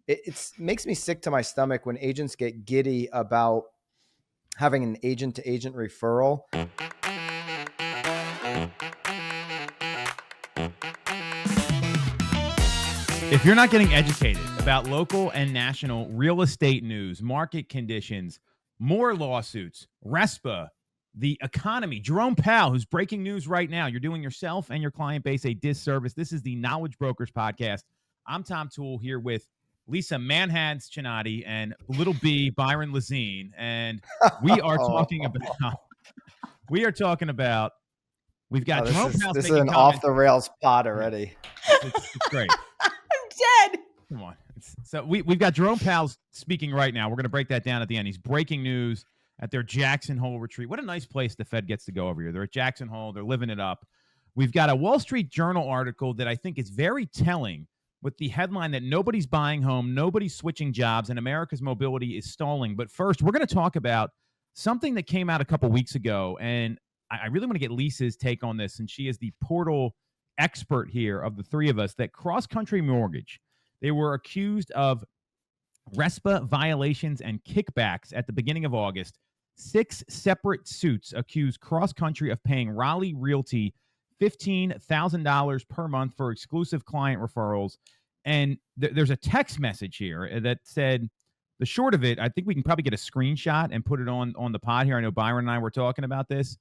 It makes me sick to my stomach when agents get giddy about having an agent-to-agent referral. If you're not getting educated about local and national real estate news, market conditions, more lawsuits, RESPA, the economy, Jerome Powell, who's breaking news right now, you're doing yourself and your client base a disservice. This is the Knowledge Brokers Podcast. I'm Tom Toole here with Lisa Chinatti and little B, Byron Lazine. And we are talking about, we've got Jerome Powell. This is an off the rails pod already. It's great. Dead. Come on. So we've got Jerome Powell speaking right now. We're going to break that down at the end. He's breaking news at their Jackson Hole retreat. What a nice place the Fed gets to go over here. They're at Jackson Hole. They're living it up. We've got a Wall Street Journal article that I think is very telling with the headline that nobody's buying home, nobody's switching jobs, and America's mobility is stalling. But first, we're going to talk about something that came out a couple weeks ago, and I really want to get Lisa's take on this, and she is the portal expert here of the three of us, that CrossCountry Mortgage, they were accused of RESPA violations and kickbacks at the beginning of August. 6 separate suits accused CrossCountry of paying Raleigh Realty $15,000 per month for exclusive client referrals. And there's a text message here that said, the short of it, I think we can probably get a screenshot and put it on the pod here. I know Byron and I were talking about this,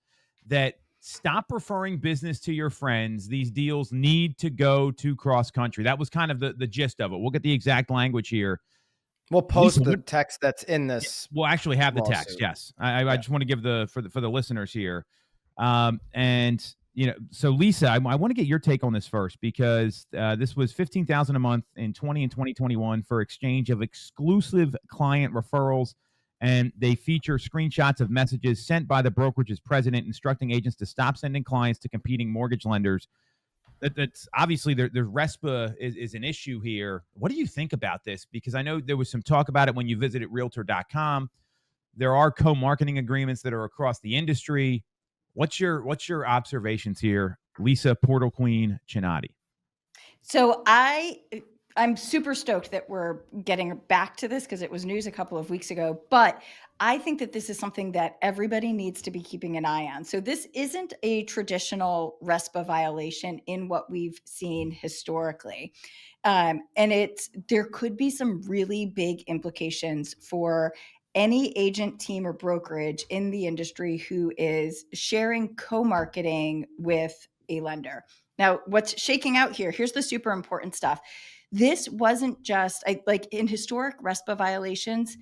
that stop referring business to your friends. These deals need to go to CrossCountry. That was kind of the gist of it. We'll get the exact language here. We'll post the text that's in this. We'll actually have the text. Yes. I just want to give for the listeners here. And so Lisa, I want to get your take on this first, because this was $15,000 a month in 2021 for exchange of exclusive client referrals. And they feature screenshots of messages sent by the brokerage's president instructing agents to stop sending clients to competing mortgage lenders. That's obviously there's RESPA is an issue here. What do you think about this? Because I know there was some talk about it when you visited Realtor.com. There are co-marketing agreements that are across the industry. What's your observations here, Lisa Portal Queen Chinatti? So I'm super stoked that we're getting back to this, because it was news a couple of weeks ago, but I think that this is something that everybody needs to be keeping an eye on. So this isn't a traditional RESPA violation in what we've seen historically. And there could be some really big implications for any agent, team, or brokerage in the industry who is sharing co-marketing with a lender. Now, what's shaking out here, here's the super important stuff. This wasn't just like in historic RESPA violations,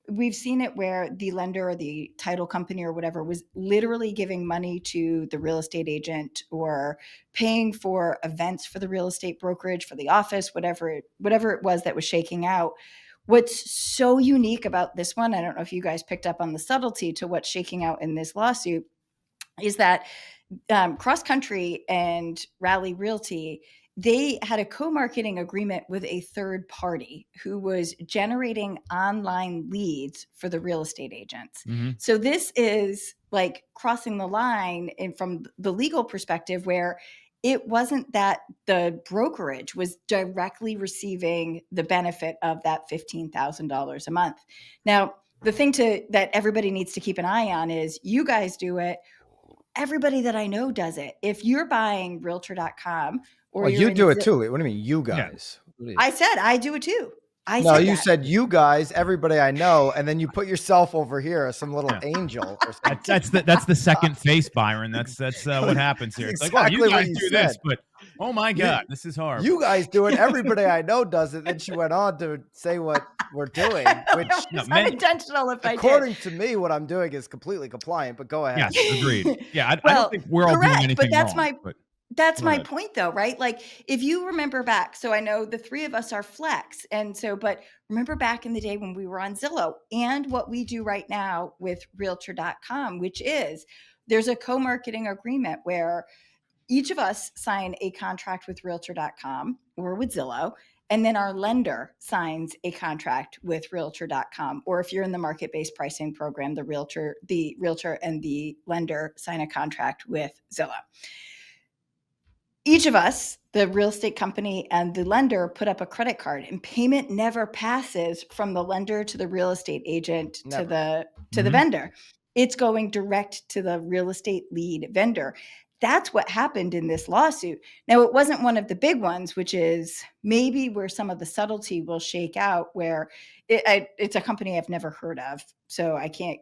we've seen it where the lender or the title company or whatever was literally giving money to the real estate agent or paying for events for the real estate brokerage, for the office, whatever it was that was shaking out. What's so unique about this one, I don't know if you guys picked up on the subtlety to what's shaking out in this lawsuit, is that CrossCountry and Raleigh Realty, they had a co-marketing agreement with a third party who was generating online leads for the real estate agents. Mm-hmm. So this is like crossing the line from the legal perspective, where it wasn't that the brokerage was directly receiving the benefit of that $15,000 a month. Now, the thing that everybody needs to keep an eye on is you guys do it. Everybody that I know does it. If you're buying Realtor.com, or you do it too. What do you mean, you guys? Yeah. I said I do it too. You said you guys, everybody I know, and then you put yourself over here as some little angel or something. That's the second face, Byron. That's what happens here. It's exactly like, you guys do this, but oh my God, this is hard. You guys do it. Everybody I know does it. Then she went on to say what we're doing, which it's unintentional. According to me, what I'm doing is completely compliant. But go ahead. Yes, agreed. Yeah, I don't think we're all doing anything wrong. That's my point, though, right? Like, if you remember back, so I know the three of us are flex. And so, but remember back in the day when we were on Zillow, and what we do right now with Realtor.com, which is there's a co-marketing agreement where each of us sign a contract with Realtor.com or with Zillow, and then our lender signs a contract with Realtor.com. Or if you're in the market-based pricing program, the realtor and the lender sign a contract with Zillow. Each of us the real estate company and the lender put up a credit card, and payment never passes from the lender to the real estate agent Never. to the vendor. It's going direct to the real estate lead vendor. That's what happened in this lawsuit. Now, it wasn't one of the big ones, which is maybe where some of the subtlety will shake out, where it's a company I've never heard of. So I can't,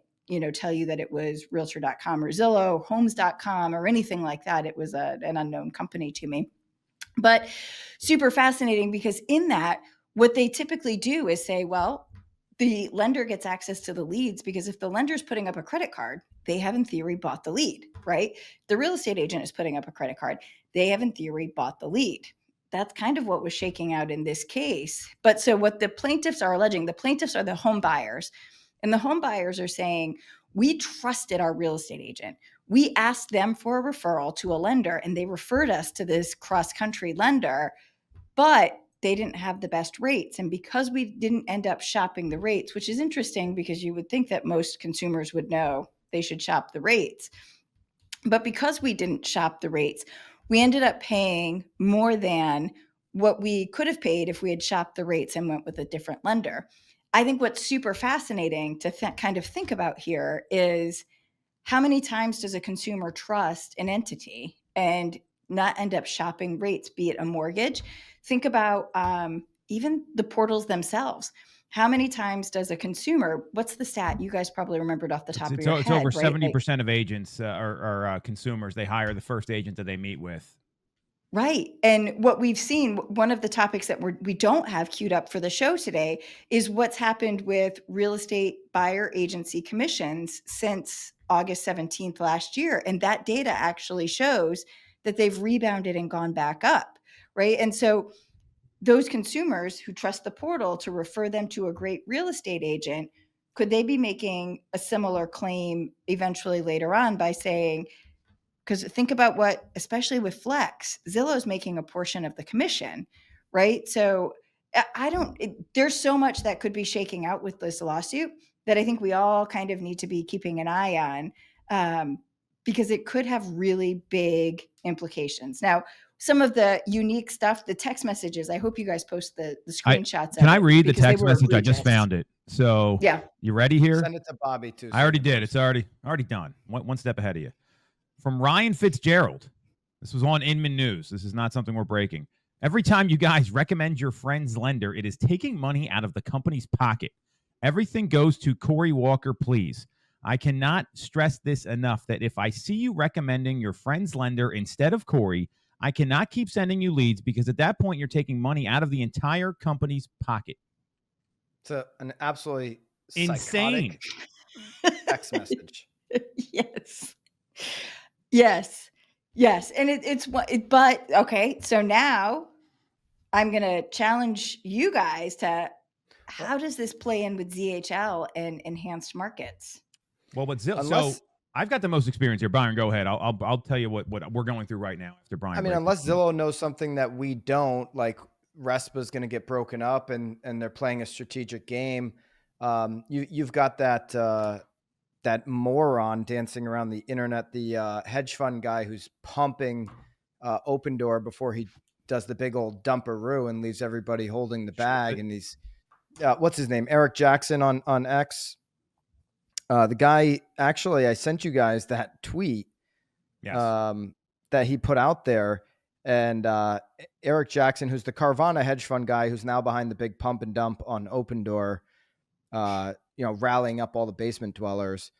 tell you that it was realtor.com or Zillow, homes.com or anything like that. It was an unknown company to me. But super fascinating, because in that, what they typically do is say, well, the lender gets access to the leads, because if the lender's putting up a credit card, they have in theory bought the lead, right? The real estate agent is putting up a credit card. They have in theory bought the lead. That's kind of what was shaking out in this case. But so what the plaintiffs are alleging, the plaintiffs are the home buyers, and the home buyers are saying, we trusted our real estate agent. We asked them for a referral to a lender, and they referred us to this cross-country lender, but they didn't have the best rates. And because we didn't end up shopping the rates, which is interesting because you would think that most consumers would know they should shop the rates. But because we didn't shop the rates, we ended up paying more than what we could have paid if we had shopped the rates and went with a different lender. I think what's super fascinating to kind of think about here is, how many times does a consumer trust an entity and not end up shopping rates, be it a mortgage? Think about even the portals themselves. How many times does a consumer, what's the stat? You guys probably remembered off the top of your head. It's over right? 70% of agents are consumers. They hire the first agent that they meet with. Right. And what we've seen, one of the topics that we don't have queued up for the show today, is what's happened with real estate buyer agency commissions since August 17th last year. And that data actually shows that they've rebounded and gone back up. Right. And so those consumers who trust the portal to refer them to a great real estate agent, could they be making a similar claim eventually later on by saying, because think about what, especially with Flex, Zillow's making a portion of the commission, right? So there's so much that could be shaking out with this lawsuit that I think we all kind of need to be keeping an eye on, because it could have really big implications. Now, some of the unique stuff, the text messages, I hope you guys post the screenshots. Can I read the text message? Egregious. I just found it. So yeah, you ready here? Send it to Bobby too. I already did. It's already done. One step ahead of you. From Ryan Fitzgerald. This was on Inman News. This is not something we're breaking. Every time you guys recommend your friend's lender, it is taking money out of the company's pocket. Everything goes to Corey Walker, please. I cannot stress this enough, that if I see you recommending your friend's lender instead of Corey, I cannot keep sending you leads, because at that point you're taking money out of the entire company's pocket. It's an absolutely insane text message. Yes. And but okay. So now I'm going to challenge you guys to, how does this play in with ZHL and enhanced markets? Well, but so I've got the most experience here. Byron, go ahead. I'll tell you what we're going through right now after Byron. I mean, unless Zillow knows something that we don't, like RESPA is going to get broken up and they're playing a strategic game. You've got that moron dancing around the internet, the hedge fund guy who's pumping Open Door before he does the big old dumperoo and leaves everybody holding the bag. And he's, what's his name? Eric Jackson on X. The guy, actually, I sent you guys that tweet that he put out there. And Eric Jackson, who's the Carvana hedge fund guy, who's now behind the big pump and dump on Open Door, rallying up all the basement dwellers.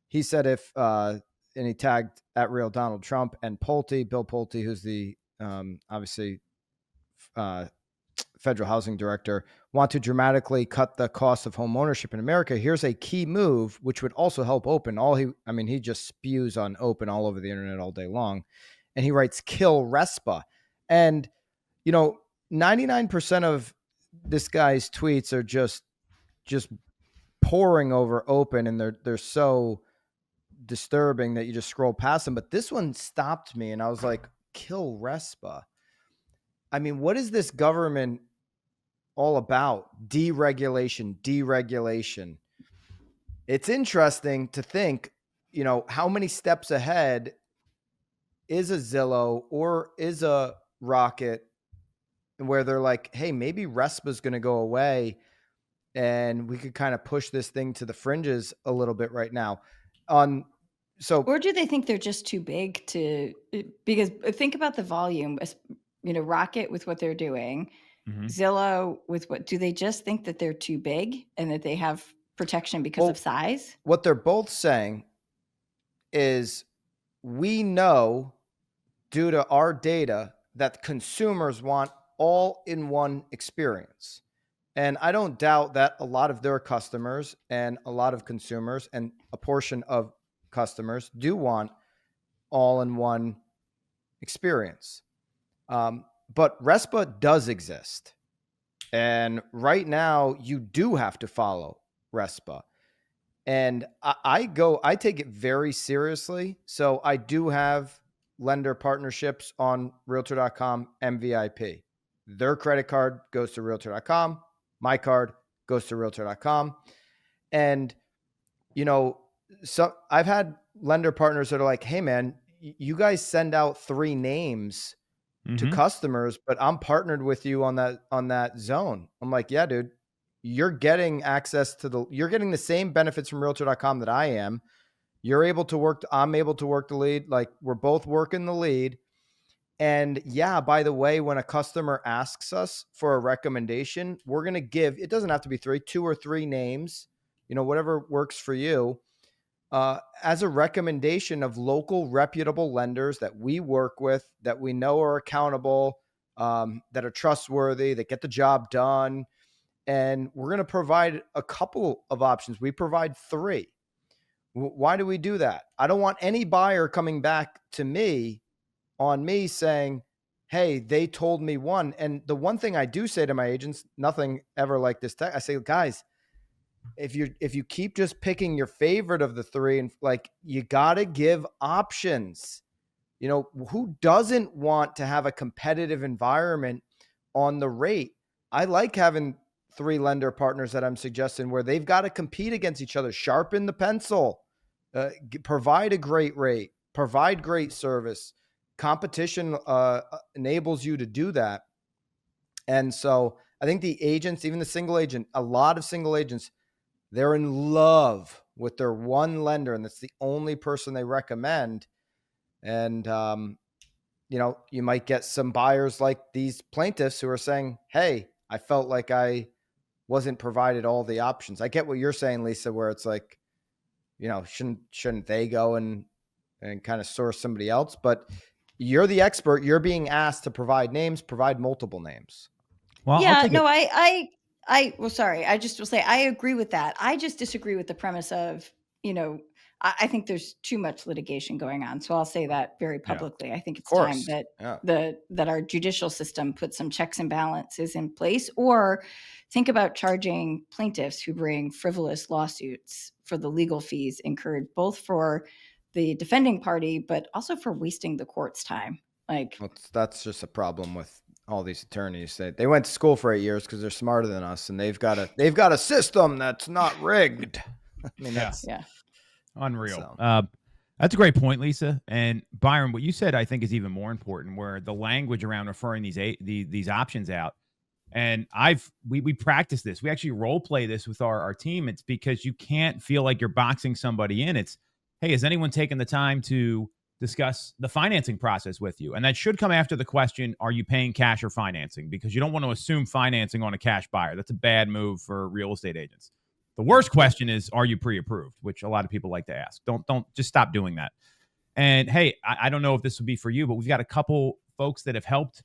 He said and he tagged at Real Donald Trump and Bill Pulte, who's the obviously federal housing director, want to dramatically cut the cost of home ownership in America. Here's a key move, which would also help Open. He just spews on Open all over the internet all day long. And he writes, kill RESPA. And, 99% of this guy's tweets are just pouring over Open, and they're so disturbing that you just scroll past them. But this one stopped me, and I was like, kill RESPA. I mean, what is this government all about? Deregulation. It's interesting to think, how many steps ahead is a Zillow or is a Rocket where they're like, hey, maybe RESPA is going to go away and we could kind of push this thing to the fringes a little bit right now. Or do they think they're just too big to, because think about the volume, Rocket with what they're doing, Zillow with what, do they just think that they're too big and that they have protection because of size? What they're both saying is we know due to our data that consumers want all-in-one experience. And I don't doubt that a lot of their customers and a lot of consumers and a portion of customers do want all-in-one experience. But RESPA does exist. And right now you do have to follow RESPA. And I take it very seriously. So I do have lender partnerships on realtor.com, MVP. Their credit card goes to realtor.com. My card goes to realtor.com. And, so I've had lender partners that are like, hey man, you guys send out 3 names to customers, but I'm partnered with you on that zone. I'm like, yeah, dude, you're getting access to you're getting the same benefits from realtor.com that I am. You're able to work. I'm able to work the lead. Like we're both working the lead. And yeah, by the way, when a customer asks us for a recommendation, we're going to give, it doesn't have to be 3, 2 or 3 names, whatever works for you, as a recommendation of local reputable lenders that we work with, that we know are accountable, that are trustworthy, that get the job done. And we're going to provide a couple of options. We provide 3. Why do we do that? I don't want any buyer coming back to me on me saying, hey, they told me 1. And the one thing I do say to my agents, nothing ever like this. I say, guys, if you keep just picking your favorite of the 3, and like, you got to give options. Who doesn't want to have a competitive environment on the rate? I like having 3 lender partners that I'm suggesting where they've got to compete against each other, sharpen the pencil, provide a great rate, provide great service. Competition enables you to do that. And so I think the agents, even the single agent, a lot of single agents, they're in love with their one lender, and that's the only person they recommend. And, you might get some buyers like these plaintiffs who are saying, hey, I felt like I wasn't provided all the options. I get what you're saying, Lisa, where it's like, shouldn't they go and kind of source somebody else? But you're the expert. You're being asked to provide names, provide multiple names. Well, yeah, no, well, sorry. I just will say, I agree with that. I just disagree with the premise of, I think there's too much litigation going on. So I'll say that very publicly. I think it's time that that our judicial system put some checks and balances in place, or think about charging plaintiffs who bring frivolous lawsuits for the legal fees incurred, both for the defending party, but also for wasting the court's time. That's just a problem with all these attorneys. They went to school for 8 years because they're smarter than us, and they've got a system that's not rigged. I mean, that's unreal. So. That's a great point, Lisa. And Byron, what you said, I think, is even more important, where the language around referring these options out. And we practice this. We actually role play this with our team. It's because you can't feel like you're boxing somebody in. It's, hey, has anyone taken the time to discuss the financing process with you? And that should come after the question, are you paying cash or financing? Because you don't want to assume financing on a cash buyer. That's a bad move for real estate agents. The worst question is, are you pre-approved? Which a lot of people like to ask. Don't just stop doing that. And hey, I don't know if this would be for you, but we've got a couple folks that have helped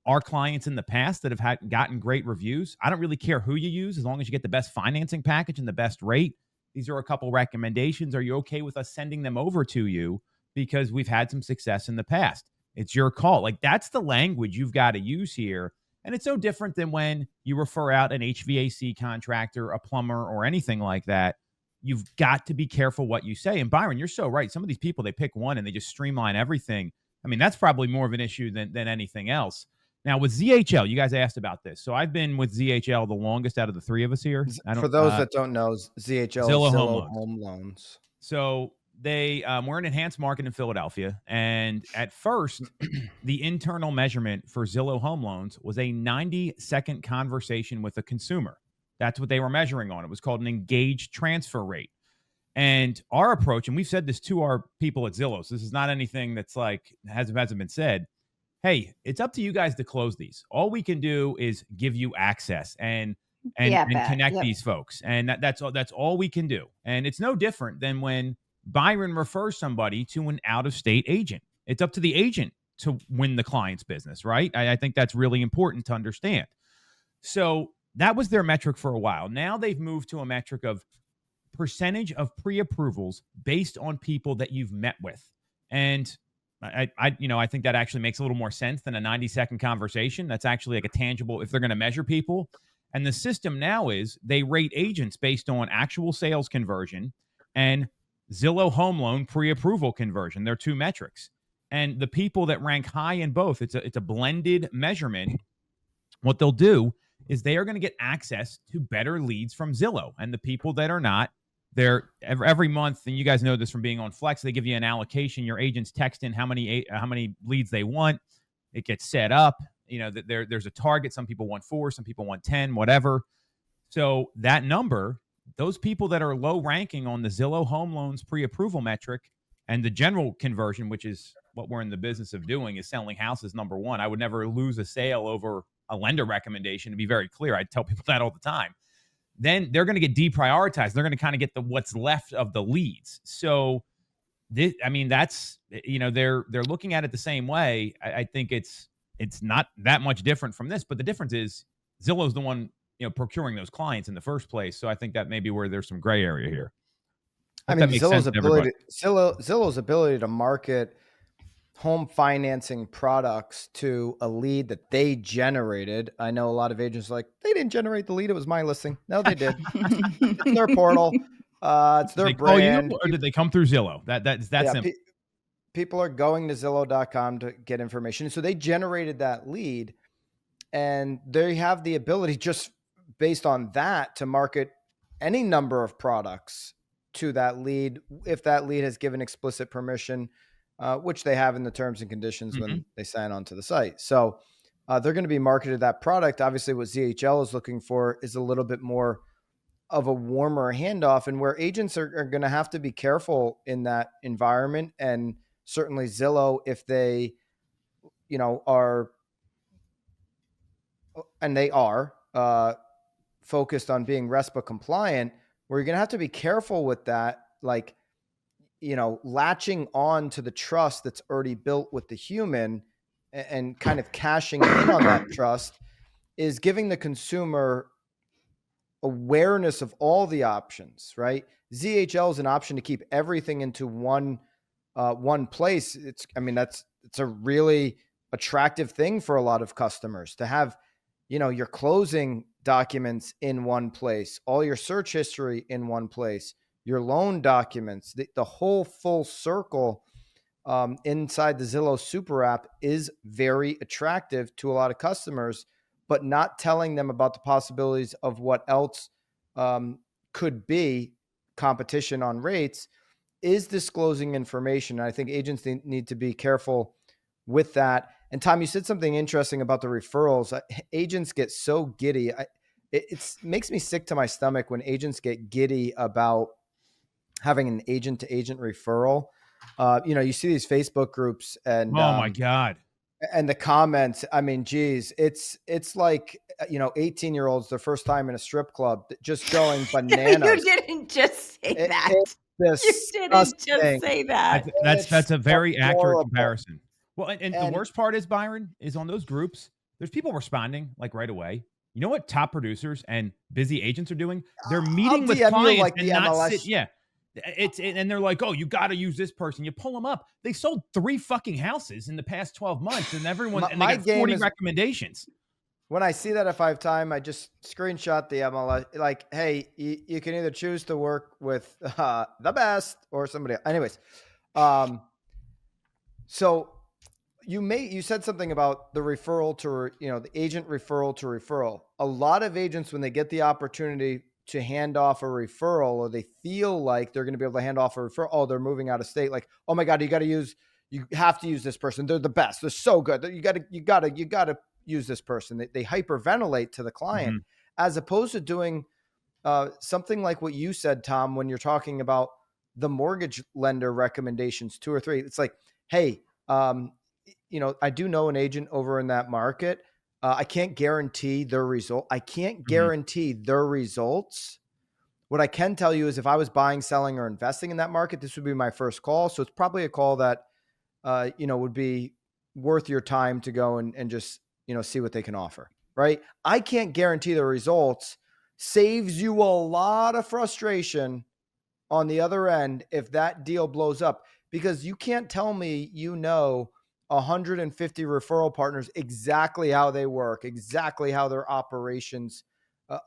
our clients in the past that have gotten great reviews. I don't really care who you use, as long as you get the best financing package and the best rate. These are a couple recommendations. Are you okay with us sending them over to you? Because we've had some success in the past. It's your call. Like, that's the language you've got to use here. And it's so different than when you refer out an HVAC contractor, a plumber, or anything like that. You've got to be careful what you say. And Byron, you're so right. Some of these people, they pick one and they just streamline everything. I mean, that's probably more of an issue than anything else. Now, with ZHL, you guys asked about this. So I've been with ZHL the longest out of the 3 of us here. For those that don't know, ZHL, Zillow Home Loans. So we're an enhanced market in Philadelphia. And at first, the internal measurement for Zillow Home Loans was a 90-second conversation with a consumer. That's what they were measuring on. It was called an engaged transfer rate. And our approach, and we've said this to our people at Zillow, so this is not anything that's like hasn't been said. Hey, it's up to you guys to close these. All we can do is give you access and connect these folks, and that's all we can do. And it's no different than when Byron refers somebody to an out-of-state agent. It's up to the agent to win the client's business, right? I think that's really important to understand. So that was their metric for a while. Now they've moved to a metric of percentage of pre-approvals based on people that you've met with. And I think that actually makes a little more sense than a 90-second conversation. That's actually like a tangible, if they're going to measure people. And the system now is they rate agents based on actual sales conversion and Zillow Home Loan pre-approval conversion. They're two metrics. And the people that rank high in both, it's a blended measurement. What they'll do is they are going to get access to better leads from Zillow. And the people that are not, they're every month, and you guys know this from being on Flex, they give you an allocation. Your agents text in how many leads they want. It gets set up. There's a target. Some people want 4, some people want 10, whatever. So that number, those people that are low ranking on the Zillow Home Loans pre-approval metric and the general conversion, which is what we're in the business of doing, is selling houses, number one. I would never lose a sale over a lender recommendation, to be very clear. I tell people that all the time. Then they're going to get deprioritized. They're going to kind of get what's left of the leads. So they're looking at it the same way. I think it's not that much different from this, but the difference is Zillow's the one, procuring those clients in the first place. So I think that may be where there's some gray area here. Zillow's ability to market home financing products to a lead that they generated. I know a lot of agents are like, they didn't generate the lead. It was my listing. No, they did. It's their portal. It's their brand. Or did they come through Zillow? That's simple. People are going to Zillow.com to get information. So they generated that lead, and they have the ability, just based on that, to market any number of products to that lead if that lead has given explicit permission, which they have in the terms and conditions when they sign on to the site. So they're going to be marketed that product. Obviously, what ZHL is looking for is a little bit more of a warmer handoff, and where agents are going to have to be careful in that environment. And certainly Zillow, if they, are, and they are focused on being RESPA compliant, where you're going to have to be careful with that, like, latching on to the trust that's already built with the human and kind of cashing in on that trust is giving the consumer awareness of all the options, right? ZHL is an option to keep everything into one place. It's a really attractive thing for a lot of customers to have, your closing documents in one place, all your search history in one place, your loan documents, the whole full circle inside the Zillow Super App is very attractive to a lot of customers, but not telling them about the possibilities of what else could be competition on rates is disclosing information. And I think agents need to be careful with that. And Tom, you said something interesting about the referrals. Agents get so giddy. It makes me sick to my stomach when agents get giddy about having an agent-to-agent referral. You see these Facebook groups and oh my God. And the comments, geez, it's like, 18-year-olds, their first time in a strip club, just going bananas. You didn't just say that. You didn't just say that. That's a very accurate comparison. Well, and the worst part is, Byron, is on those groups, there's people responding like right away. You know what top producers and busy agents are doing? They're meeting with clients like and not sit. Yeah. And they're like, oh, you got to use this person. You pull them up. They sold 3 fucking houses in the past 12 months, and everyone and they got 40 recommendations. When I see that at 5 Time, I just screenshot the MLS. Like, hey, you can either choose to work with the best or somebody else. Anyways, so you said something about the referral to the agent referral to referral. A lot of agents, when they get the opportunity to hand off a referral, or they feel like they're going to be able to hand off a referral. Oh, they're moving out of state. Like, oh my God, you have to use this person. They're the best. They're so good. You got to use this person. They hyperventilate to the client, as opposed to doing something like what you said, Tom, when you're talking about the mortgage lender recommendations, 2 or 3. It's like, hey, I do know an agent over in that market. I can't guarantee their result. I can't guarantee their results. What I can tell you is if I was buying, selling, or investing in that market, this would be my first call. So it's probably a call that, would be worth your time to go and just, see what they can offer, right? I can't guarantee the results. Saves you a lot of frustration on the other end if that deal blows up, because you can't tell me 150 referral partners exactly how they work, exactly how their operations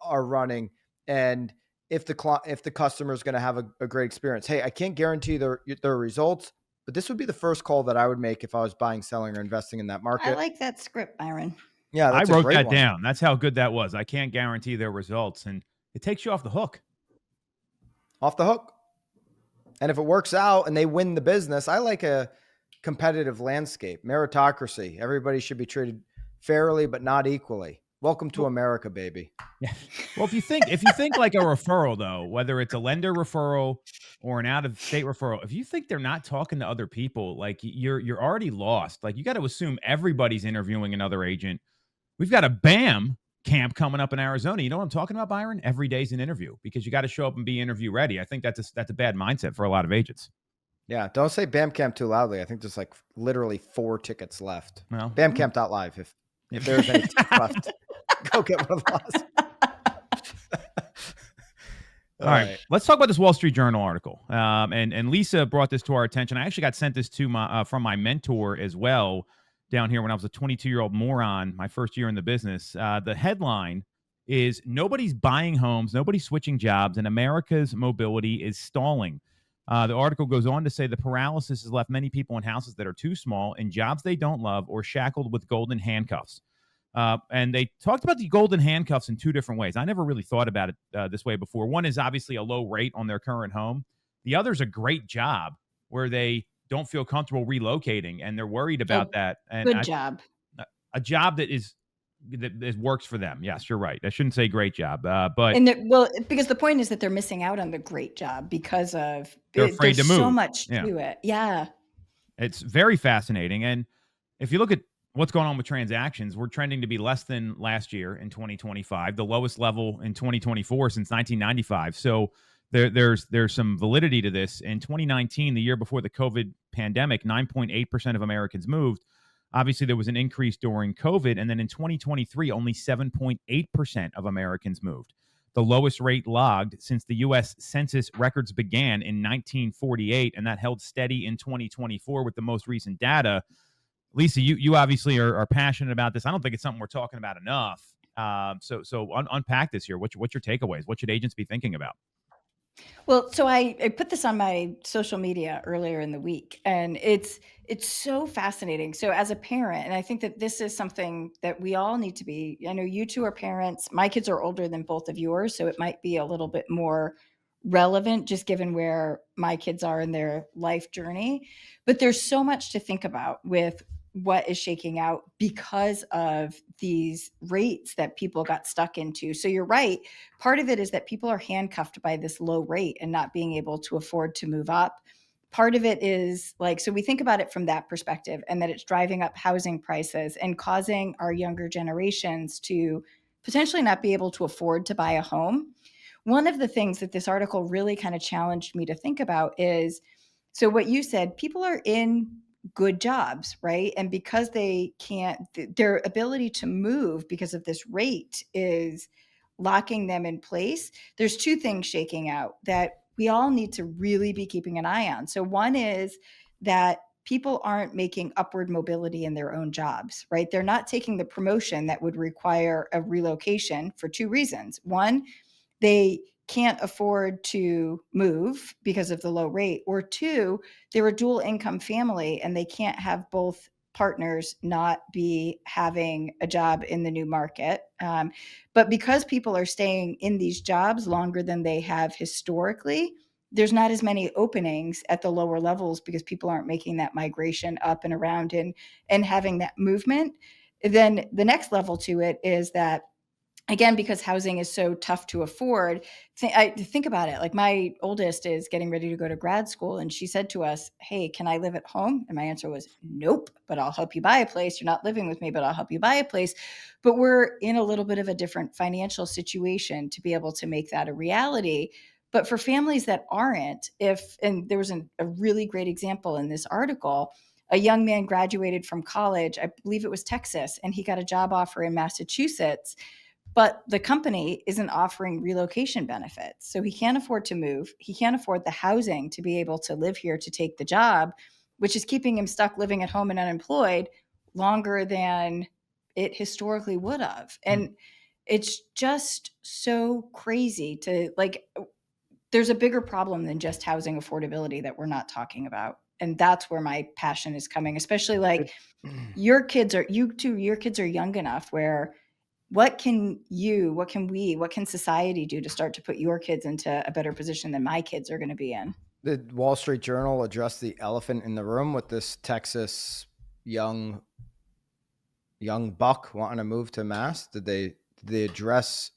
are running, and if the customer is going to have a great experience. Hey, I can't guarantee their results, but this would be the first call that I would make if I was buying, selling, or investing in that market. I like that script, Byron. Yeah, I that's wrote a great that one. down. That's how good that was. I can't guarantee their results, and it takes you off the hook. Off the hook. And if it works out and they win the business, I like a competitive landscape, meritocracy. Everybody should be treated fairly, but not equally. Welcome to America, baby. Yeah. Well, if you think like a referral, though, whether it's a lender referral or an out of state referral, if you think they're not talking to other people, like you're already lost. Like, you got to assume everybody's interviewing another agent. We've got a BAM camp coming up in Arizona. You know what I'm talking about, Byron? Every day's an interview, because you got to show up and be interview ready. I think that's a bad mindset for a lot of agents. Yeah, don't say BAM Camp too loudly. I think there's like literally 4 tickets left. Well, BAMcamp.live. If there's any tickets left, go get one of those. All right, let's talk about this Wall Street Journal article. And Lisa brought this to our attention. I actually got sent this to from my mentor as well down here when I was a 22-year-old moron, my first year in the business. The headline is "Nobody's buying homes, nobody's switching jobs, and America's mobility is stalling." The article goes on to say the paralysis has left many people in houses that are too small, in jobs they don't love, or shackled with golden handcuffs. And they talked about the golden handcuffs in 2 different ways. I never really thought about it this way before. One is obviously a low rate on their current home. The other is a great job where they don't feel comfortable relocating, and they're worried about that. And Good job. A job that works for them. Yes, you're right. I shouldn't say great job, but because the point is that they're missing out on the great job because of they're afraid to move. So much to it. Yeah, it's very fascinating. And if you look at what's going on with transactions, we're trending to be less than last year in 2025, the lowest level in 2024 since 1995. So there's some validity to this. In 2019, the year before the COVID pandemic, 9.8% of Americans moved. Obviously, there was an increase during COVID. And then in 2023, only 7.8% of Americans moved, the lowest rate logged since the U.S. Census records began in 1948. And that held steady in 2024 with the most recent data. Lisa, you obviously are passionate about this. I don't think it's something we're talking about enough. So unpack this here. What's your takeaways? What should agents be thinking about? Well, so I put this on my social media earlier in the week, and it's so fascinating. So as a parent, and I think that this is something that we all need to be, I know you two are parents. My kids are older than both of yours, so it might be a little bit more relevant just given where my kids are in their life journey. But there's so much to think about with what is shaking out because of these rates that people got stuck into. So you're right. Part of it is that people are handcuffed by this low rate and not being able to afford to move up. Part of it is like, so we think about it from that perspective, and that it's driving up housing prices and causing our younger generations to potentially not be able to afford to buy a home. One of the things that this article really kind of challenged me to think about is, so what you said, people are in good jobs, right? And because they can't, their ability to move because of this rate is locking them in place. There's 2 things shaking out that we all need to really be keeping an eye on. So one is that people aren't making upward mobility in their own jobs, right? They're not taking the promotion that would require a relocation for 2 reasons. One, they can't afford to move because of the low rate, or 2, they're a dual income family and they can't have both partners not be having a job in the new market. But because people are staying in these jobs longer than they have historically, there's not as many openings at the lower levels because people aren't making that migration up and around and having that movement. Then the next level to it is that, again, because housing is so tough to afford, think about it. Like, my oldest is getting ready to go to grad school, and she said to us, "Hey, can I live at home?" And my answer was, "Nope, but I'll help you buy a place. You're not living with me, but I'll help you buy a place." But we're in a little bit of a different financial situation to be able to make that a reality. But for families that aren't, and there was a really great example in this article. A young man graduated from college, I believe it was Texas, and he got a job offer in Massachusetts, but the company isn't offering relocation benefits. So he can't afford to move. He can't afford the housing to be able to live here to take the job, which is keeping him stuck living at home and unemployed longer than it historically would have. And it's just so crazy to, like, there's a bigger problem than just housing affordability that we're not talking about. And that's where my passion is coming, especially like your kids are young enough where what can society do to start to put your kids into a better position than my kids are going to be in? The Wall Street Journal addressed the elephant in the room with this Texas young buck wanting to move to Mass. Did they address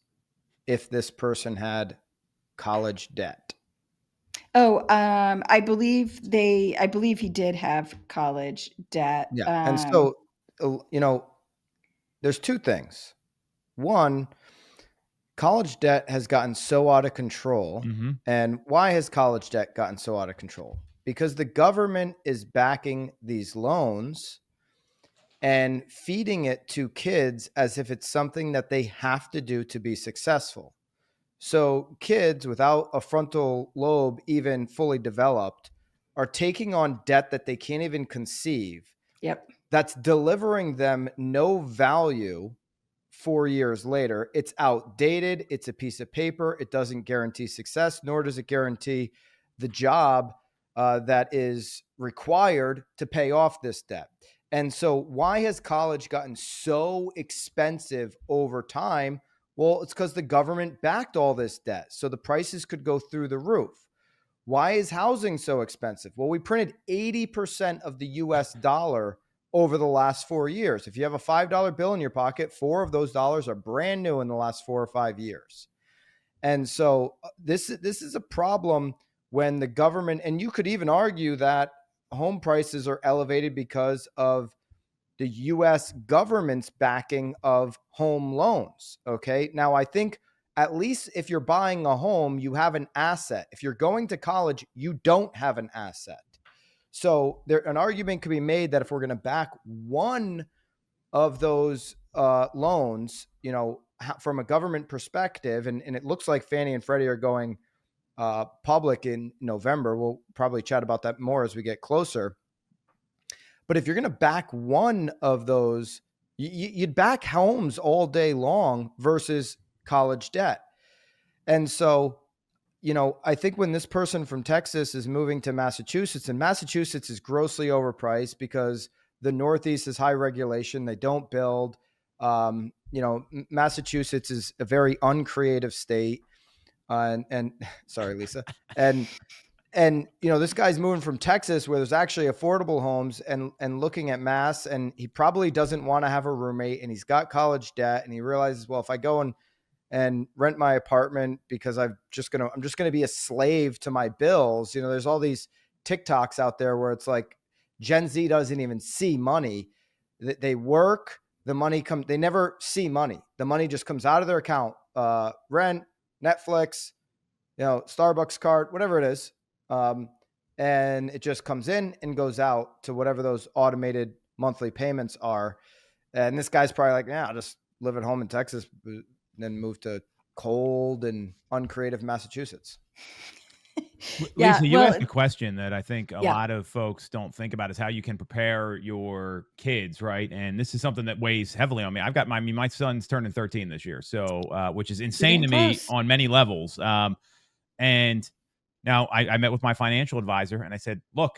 if this person had college debt? Oh, I believe he did have college debt. Yeah. And so, there's two things. One, college debt has gotten so out of control. Mm-hmm. And why has college debt gotten so out of control? Because the government is backing these loans and feeding it to kids as if it's something that they have to do to be successful. So kids without a frontal lobe even fully developed are taking on debt that they can't even conceive. Yep. That's delivering them no value 4 years later. It's outdated. It's a piece of paper. It doesn't guarantee success, nor does it guarantee the job that is required to pay off this debt. And so why has college gotten so expensive over time? Well, it's because the government backed all this debt. So the prices could go through the roof. Why is housing so expensive? Well, we printed 80% of the US dollar over the last 4 years. If you have a $5 bill in your pocket, 4 of those dollars are brand new in the last 4 or 5 years. And so this is a problem when the government, and you could even argue that home prices are elevated because of the U.S. government's backing of home loans. Okay. Now, I think at least if you're buying a home, you have an asset. If you're going to college, you don't have an asset. So an argument could be made that if we're going to back one of those loans, from a government perspective, and it looks like Fannie and Freddie are going public in November. We'll probably chat about that more as we get closer. But if you're going to back one of those, you'd back homes all day long versus college debt. And so, I think when this person from Texas is moving to Massachusetts, and Massachusetts is grossly overpriced because the Northeast is high regulation. They don't build. Massachusetts is a very uncreative state. And sorry, Lisa. And this guy's moving from Texas where there's actually affordable homes and looking at Mass, and he probably doesn't want to have a roommate, and he's got college debt, and he realizes, well, if I go and rent my apartment because I'm just going to be a slave to my bills. There's all these TikToks out there where it's like Gen Z doesn't even see money. They work, the money comes, they never see money. The money just comes out of their account, rent, Netflix, Starbucks card, whatever it is. And it just comes in and goes out to whatever those automated monthly payments are. And this guy's probably like, I'll just live at home in Texas, then move to cold and uncreative Massachusetts. Lisa, you asked a question that I think a lot of folks don't think about is how you can prepare your kids, right? And this is something that weighs heavily on me. I've got my son's turning 13 this year, so which is insane to me on many levels. And now I met with my financial advisor and I said, look,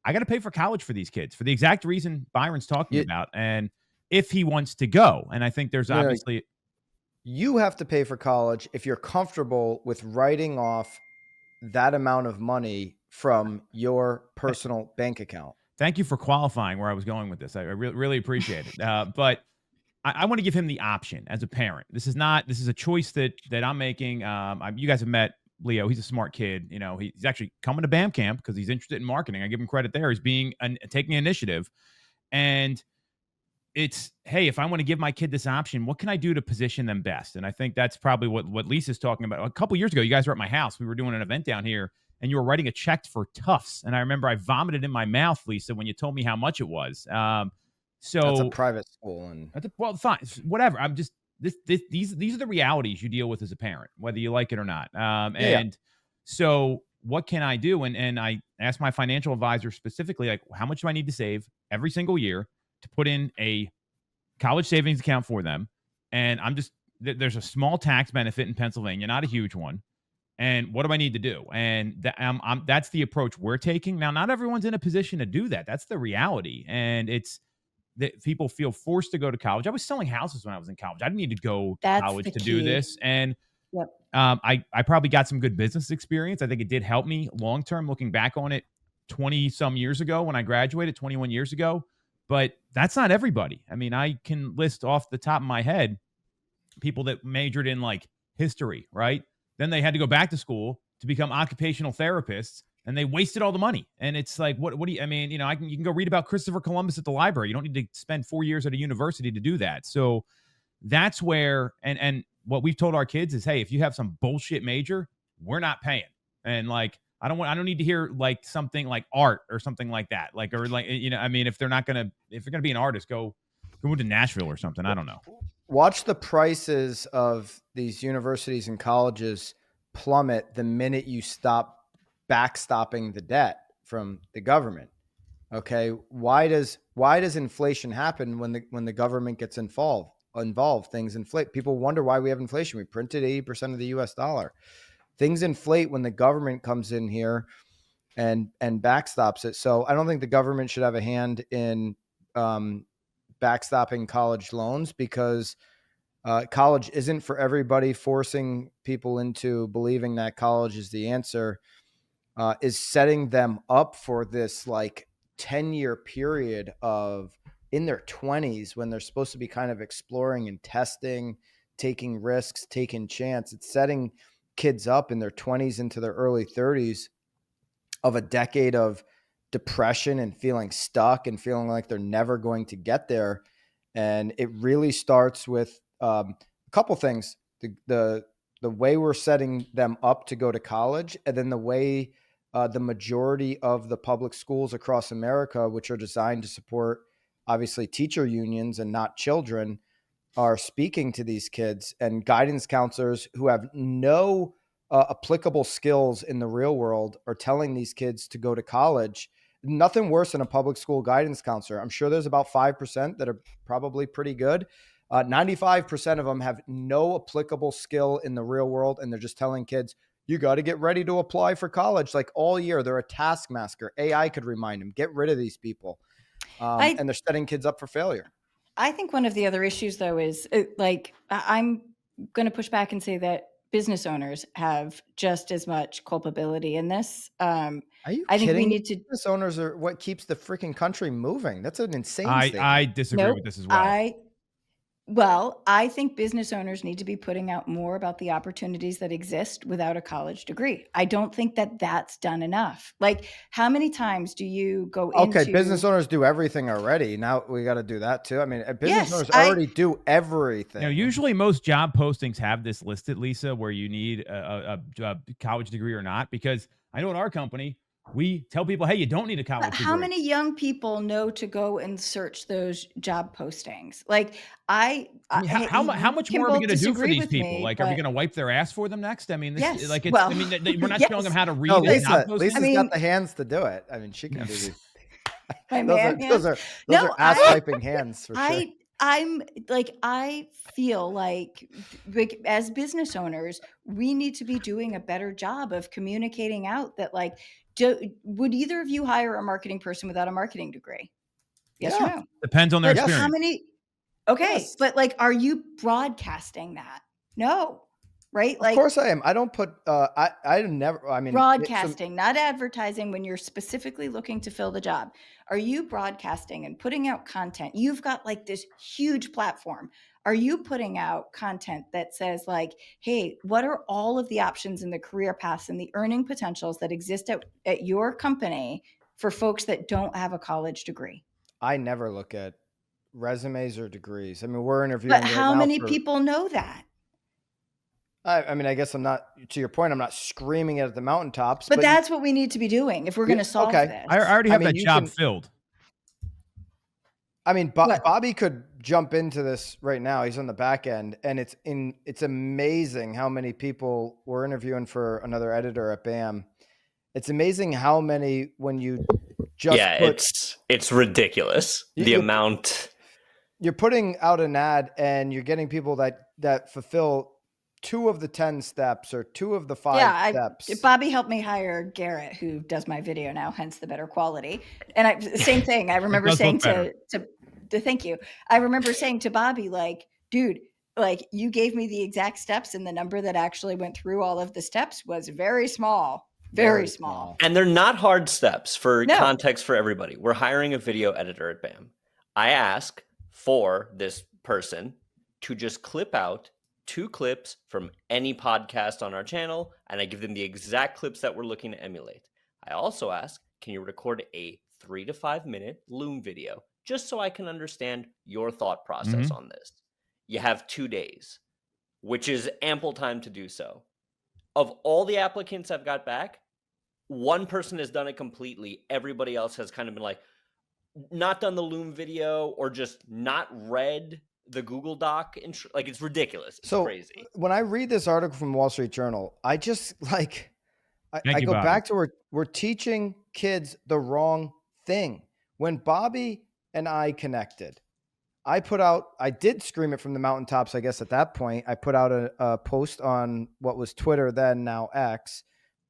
I got to pay for college for these kids for the exact reason Byron's talking You, about. And if he wants to go, and I think there's no, obviously, you have to pay for college if you're comfortable with writing off that amount of money from your personal bank account. thank you for qualifying where I was going with this. I really appreciate it. But I want to give him the option as a parent. This is a choice that I'm making. You guys have met Leo. He's a smart kid. You know, he's actually coming to BAM camp because he's interested in marketing. I give him credit there. He's taking initiative. And it's, hey, if I want to give my kid this option, what can I do to position them best? And I think that's probably what Lisa's talking about. A couple years ago, you guys were at my house. We were doing an event down here, and you were writing a check for Tufts. And I remember I vomited in my mouth, Lisa, when you told me how much it was. So that's a private school, and well, fine, whatever. I'm just these are the realities you deal with as a parent, whether you like it or not. So what can I do? And I asked my financial advisor specifically, like, how much do I need to save every single year to put in a college savings account for them? And there's a small tax benefit in Pennsylvania, not a huge one. And what do I need to do? And that's the approach we're taking. Now, not everyone's in a position to do that. That's the reality. And it's that people feel forced to go to college. I was selling houses when I was in college. I didn't need to go to college to do this. And Yep. I probably got some good business experience. I think it did help me long term looking back on it 20 some years ago when I graduated, 21 years ago. But that's not everybody. I mean, I can list off the top of my head people that majored in like history, right? Then they had to go back to school to become occupational therapists, and they wasted all the money. And it's like, what do you, I mean, you know, you can go read about Christopher Columbus at the library. You don't need to spend 4 years at a university to do that. So that's where, and what we've told our kids is, hey, if you have some bullshit major, we're not paying. And like, I don't need to hear like something like art or something like that. Like, or like, you know, I mean, if you're going to be an artist, go to Nashville or something. I don't know. Watch the prices of these universities and colleges plummet the minute you stop backstopping the debt from the government. Okay, why does inflation happen when the government gets involved? Things inflate. People wonder why we have inflation. We printed 80% of the US dollar. Things inflate when the government comes in here and backstops it. So I don't think the government should have a hand in backstopping college loans, because college isn't for everybody. Forcing people into believing that college is the answer is setting them up for this like 10-year period of in their 20s when they're supposed to be kind of exploring and testing, taking risks, taking chance. It's setting kids up in their 20s into their early 30s of a decade of depression and feeling stuck and feeling like they're never going to get there. And it really starts with a couple things: the way we're setting them up to go to college, and then the way the majority of the public schools across America, which are designed to support obviously teacher unions and not children, are speaking to these kids, and guidance counselors who have no applicable skills in the real world are telling these kids to go to college. Nothing worse than a public school guidance counselor. I'm sure there's about 5% that are probably pretty good. 95% of them have no applicable skill in the real world, and they're just telling kids, you got to get ready to apply for college. Like all year, they're a taskmaster. AI could remind them, get rid of these people. And they're setting kids up for failure. I think one of the other issues, though, is I'm going to push back and say that business owners have just as much culpability in this. Are you I kidding? think we need to. Business owners are what keeps the freaking country moving. That's an insane statement. I disagree with this as well. I think business owners need to be putting out more about the opportunities that exist without a college degree. I don't think that that's done enough. Like, how many times do you go into... Okay, business owners do everything already. Now we got to do that too. I mean, business owners already do everything. You know, usually most job postings have this listed, Lisa, where you need a college degree or not, because I know at our company, we tell people, hey, you don't need a college degree. How many young people know to go and search those job postings? Like, how much more are we going to do for these people? Like, are we going to wipe their ass for them next? I mean, yes. Like, it's, I mean, we're not showing them how to read. No, Lisa's got the hands to do it. I mean, she can do these. Those are ass wiping hands for sure. I feel like as business owners, we need to be doing a better job of communicating out that, like, would either of you hire a marketing person without a marketing degree? Yes or Yeah. no? Depends on their But experience. how many? Okay, Yes. but like, are you broadcasting that? No, right? Of Like, course I am. I don't put, I never, I mean, broadcasting, not advertising when you're specifically looking to fill the job. Are you broadcasting and putting out content? You've got like this huge platform. Are you putting out content that says like, hey, what are all of the options in the career paths and the earning potentials that exist at your company for folks that don't have a college degree? I never look at resumes or degrees. I mean, we're interviewing But right how now many for, people know that? I mean, I guess I'm not, to your point, I'm not screaming it at the mountaintops, But but that's what we need to be doing if we're going to solve okay. this. I already I have mean, that you job can, filled. I mean, What? Bobby could jump into this right now. He's on the back end, and it's amazing how many people we're interviewing for another editor at BAM. It's amazing how many, when you just put, it's ridiculous. The amount. You're putting out an ad and you're getting people that fulfill 2 of the 10 steps or 2 of the 5 steps. Bobby helped me hire Garrett, who does my video now, hence the better quality. And same thing. I remember saying to thank you. I remember saying to Bobby, like, dude, like, you gave me the exact steps, and the number that actually went through all of the steps was very small. Very small. And they're not hard steps. For context for everybody, we're hiring a video editor at BAM. I ask for this person to just clip out 2 clips from any podcast on our channel, and I give them the exact clips that we're looking to emulate. I also ask, can you record a 3 to 5 minute Loom video, just so I can understand your thought process on this? You have 2 days, which is ample time to do so. Of all the applicants I've got back, 1 person has done it completely. Everybody else has kind of been like, not done the Loom video or just not read the Google Doc. Like, it's ridiculous. It's crazy. When I read this article from Wall Street Journal, I just like, I go back to we're teaching kids the wrong thing. When Bobby and I connected, I did scream it from the mountaintops. I guess at that point, I put out a post on what was Twitter then, now X.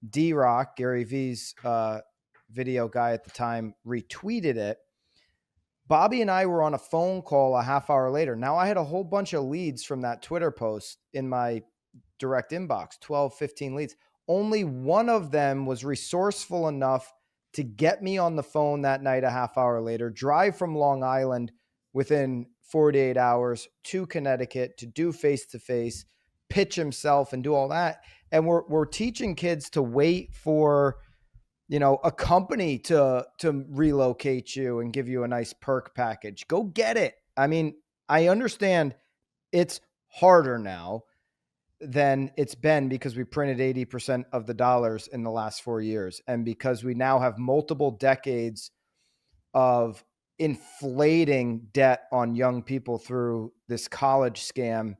D-Rock, Gary V's video guy at the time, retweeted it. Bobby and I were on a phone call a half hour later. Now I had a whole bunch of leads from that Twitter post in my direct inbox, 12, 15 leads. Only one of them was resourceful enough to get me on the phone that night a half hour later, drive from Long Island within 48 hours to Connecticut to do face-to-face, pitch himself and do all that. And we're teaching kids to wait for, a company to relocate you and give you a nice perk package. Go get it. I mean, I understand it's harder now than it's been because we printed 80% of the dollars in the last 4 years. And because we now have multiple decades of inflating debt on young people through this college scam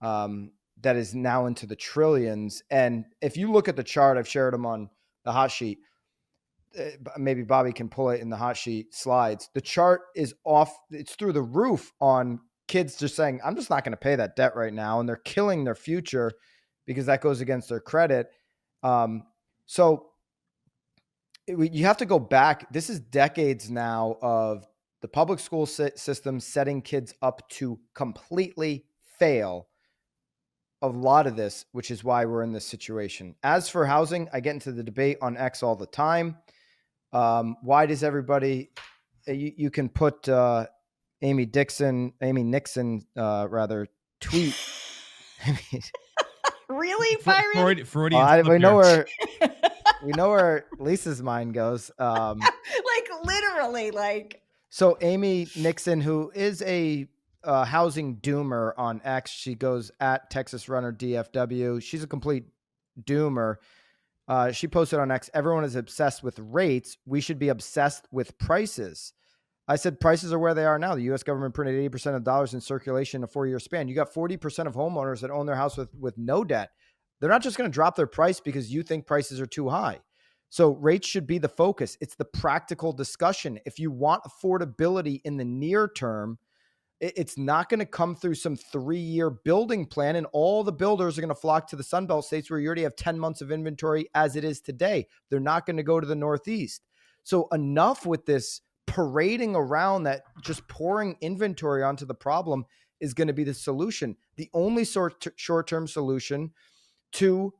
that is now into the trillions. And if you look at the chart, I've shared them on the hot sheet. Maybe Bobby can pull it in the hot sheet slides. The chart is off. It's through the roof on kids just saying, I'm just not going to pay that debt right now. And they're killing their future because that goes against their credit. So you have to go back. This is decades now of the public school system setting kids up to completely fail a lot of this, which is why we're in this situation. As for housing, I get into the debate on X all the time. Why does everybody, you can put Amy Nixon, tweet. I mean, really, Byron? Freudian we know where Lisa's mind goes. Like, literally, like. So Amy Nixon, who is a housing doomer on X, she goes at Texas Runner DFW. She's a complete doomer. She posted on X, everyone is obsessed with rates. We should be obsessed with prices. I said, prices are where they are now. The U.S. government printed 80% of dollars in circulation in a 4-year span. You got 40% of homeowners that own their house with no debt. They're not just going to drop their price because you think prices are too high. So rates should be the focus. It's the practical discussion. If you want affordability in the near term, It's not going to come through some 3-year building plan, and all the builders are going to flock to the Sunbelt states where you already have 10 months of inventory as it is today. They're not going to go to the Northeast. So enough with this parading around that just pouring inventory onto the problem is going to be the solution. The only short-term solution to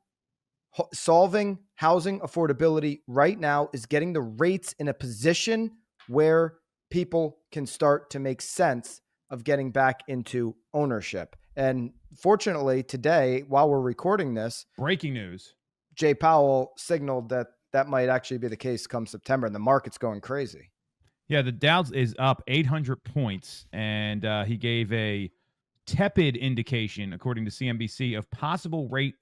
solving housing affordability right now is getting the rates in a position where people can start to make sense of getting back into ownership. And fortunately, today, while we're recording this, breaking news, Jay Powell signaled that that might actually be the case come September, and the market's going crazy. Yeah, the Dow is up 800 points, and he gave a tepid indication, according to CNBC, of possible rate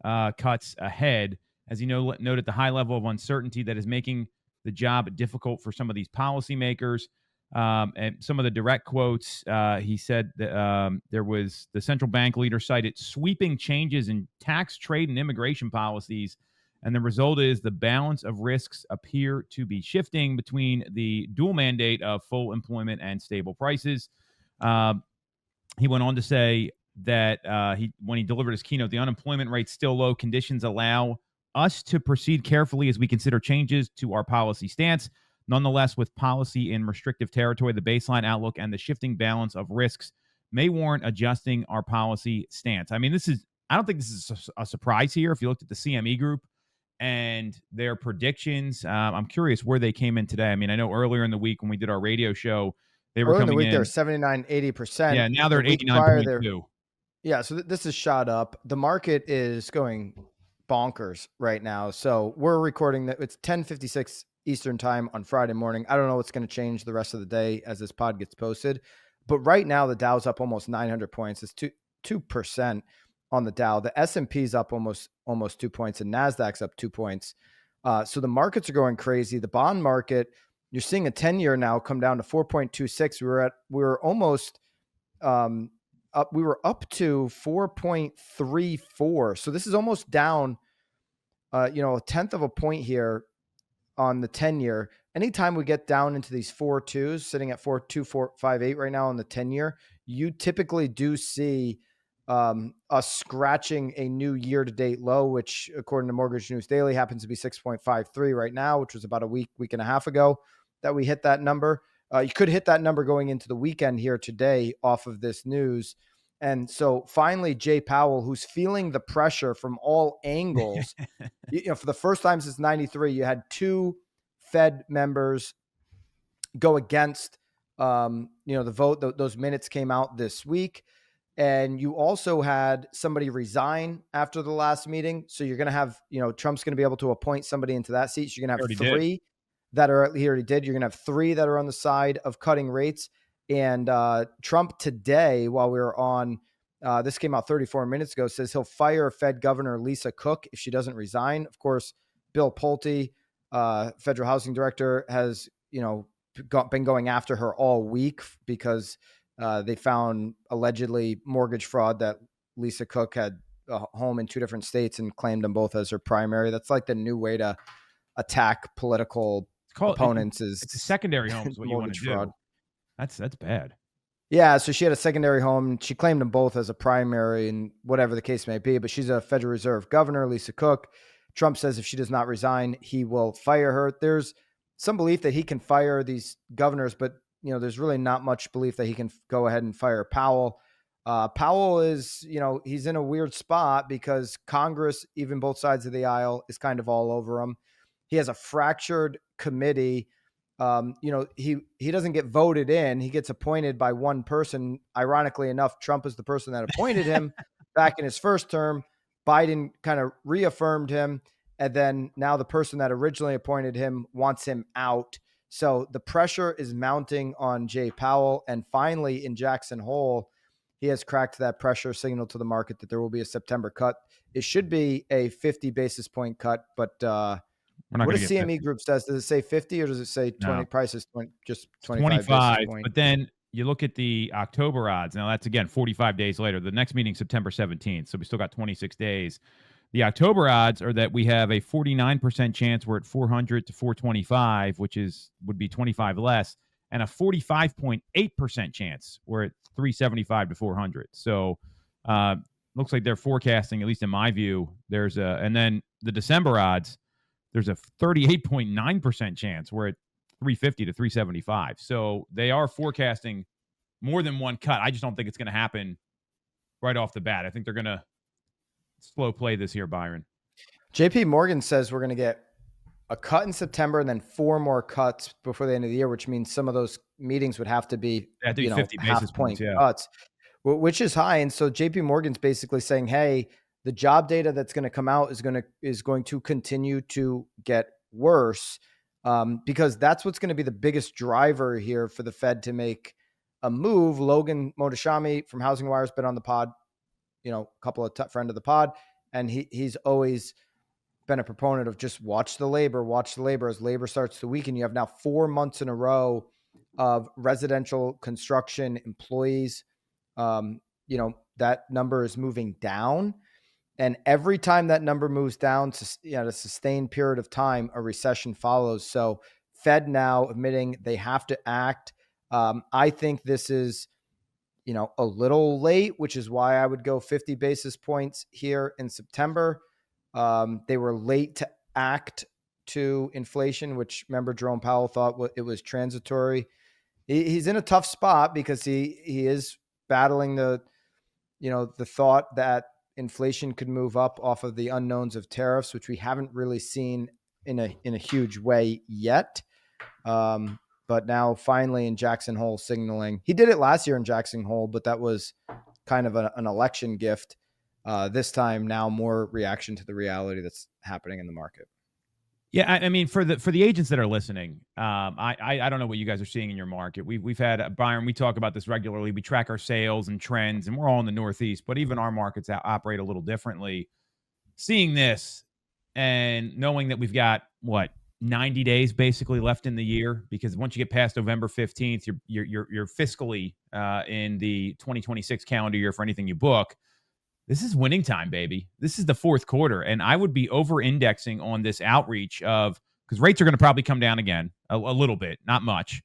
cuts ahead, as you know, noted the high level of uncertainty that is making the job difficult for some of these policymakers. And some of the direct quotes, he said that there was the central bank leader cited sweeping changes in tax, trade, and immigration policies. And the result is the balance of risks appear to be shifting between the dual mandate of full employment and stable prices. He went on to say that when he delivered his keynote, the unemployment rate's still low. Conditions allow us to proceed carefully as we consider changes to our policy stance. Nonetheless, with policy in restrictive territory, the baseline outlook and the shifting balance of risks may warrant adjusting our policy stance. I mean, I don't think this is a surprise here. If you looked at the CME group and their predictions, I'm curious where they came in today. I mean, I know earlier in the week when we did our radio show, they were coming in. They're 79, 80%. Yeah, now they're at 89.2. Yeah, so this is shot up. The market is going bonkers right now. So we're recording that. It's 10:56 Eastern time on Friday morning. I don't know what's going to change the rest of the day as this pod gets posted. But right now, the Dow's up almost 900 points. It's 2% on the Dow. The S&P is up almost 2 points, and NASDAQ's up 2 points. So the markets are going crazy. The bond market, you're seeing a 10-year now come down to 4.26. We were almost up. We were up to 4.34. So this is almost down, a tenth of a point here on the 10-year. Anytime we get down into these 4.2s, sitting at 4.2458 right now on the 10-year, you typically do see us scratching a new year-to-date low, which according to Mortgage News Daily happens to be 6.53 right now, which was about a week and a half ago that we hit that number. You could hit that number going into the weekend here today off of this news. And so finally, Jay Powell, who's feeling the pressure from all angles, for the first time since 93, you had two Fed members go against, the vote. Those minutes came out this week. And you also had somebody resign after the last meeting. So you're going to have, Trump's going to be able to appoint somebody into that seat. So you're going to have three that are, he already did. You're going to have three that are on the side of cutting rates. And Trump today, while we were on, this came out 34 minutes ago, says he'll fire Fed Governor Lisa Cook if she doesn't resign. Of course, Bill Pulte, federal housing director, has, been going after her all week because they found allegedly mortgage fraud that Lisa Cook had a home in two different states and claimed them both as her primary. That's like the new way to attack political opponents. It's a secondary home is what you want to do. Fraud. That's bad. Yeah, so she had a secondary home. She claimed them both as a primary and whatever the case may be, but she's a Federal Reserve governor, Lisa Cook. Trump says if she does not resign, he will fire her. There's some belief that he can fire these governors, but there's really not much belief that he can go ahead and fire Powell. Powell is, he's in a weird spot because Congress, even both sides of the aisle, is kind of all over him. He has a fractured committee. He doesn't get voted in. He gets appointed by one person. Ironically enough, Trump is the person that appointed him back in his first term. Biden kind of reaffirmed him. And then now the person that originally appointed him wants him out. So the pressure is mounting on Jay Powell. And finally, in Jackson Hole, he has cracked that pressure signal to the market that there will be a September cut. It should be a 50 basis point cut, but what does CME Group says? Does it say 50 or does it say 20 prices? Just 25. But then you look at the October odds. Now that's again 45 days later. The next meeting September 17th, so we still got 26 days. The October odds are that we have a 49% chance we're at 400 to 425, which would be 25 less, and a 45.8% chance we're at 375 to 400. So looks like they're forecasting, at least in my view, and then the December odds, there's a 38.9% chance we're at 350 to 375. So they are forecasting more than one cut. I just don't think it's going to happen right off the bat. I think they're going to slow play this year, Byron. JP Morgan says we're going to get a cut in September and then 4 more cuts before the end of the year, which means some of those meetings would have to be, 50 basis points, cuts, which is high. And so JP Morgan's basically saying, hey, the job data that's going to come out is going to continue to get worse, because that's what's going to be the biggest driver here for the Fed to make a move. Logan Mohtashami from Housing Wire has been on the pod, a couple of friend of the pod, and he's always been a proponent of just watch the labor as labor starts to weaken. You have now 4 months in a row of residential construction employees. That number is moving down. And every time that number moves down to a sustained period of time, a recession follows. So Fed now admitting they have to act. I think this is, a little late, which is why I would go 50 basis points here in September. They were late to act to inflation, which remember Jerome Powell thought it was transitory. He's in a tough spot because he is battling the thought that inflation could move up off of the unknowns of tariffs, which we haven't really seen in a huge way yet. But now finally in Jackson Hole signaling, he did it last year in Jackson Hole, but that was kind of an election gift. This time now more reaction to the reality that's happening in the market. Yeah, I mean, for the agents that are listening, I don't know what you guys are seeing in your market. We've had Byron. We talk about this regularly. We track our sales and trends, and we're all in the Northeast, but even our markets operate a little differently. Seeing this and knowing that we've got 90 days basically left in the year, because once you get past November 15th, you're fiscally in the 2026 calendar year for anything you book. This is winning time, baby. This is the fourth quarter. And I would be over-indexing on this outreach because rates are going to probably come down again a little bit, not much.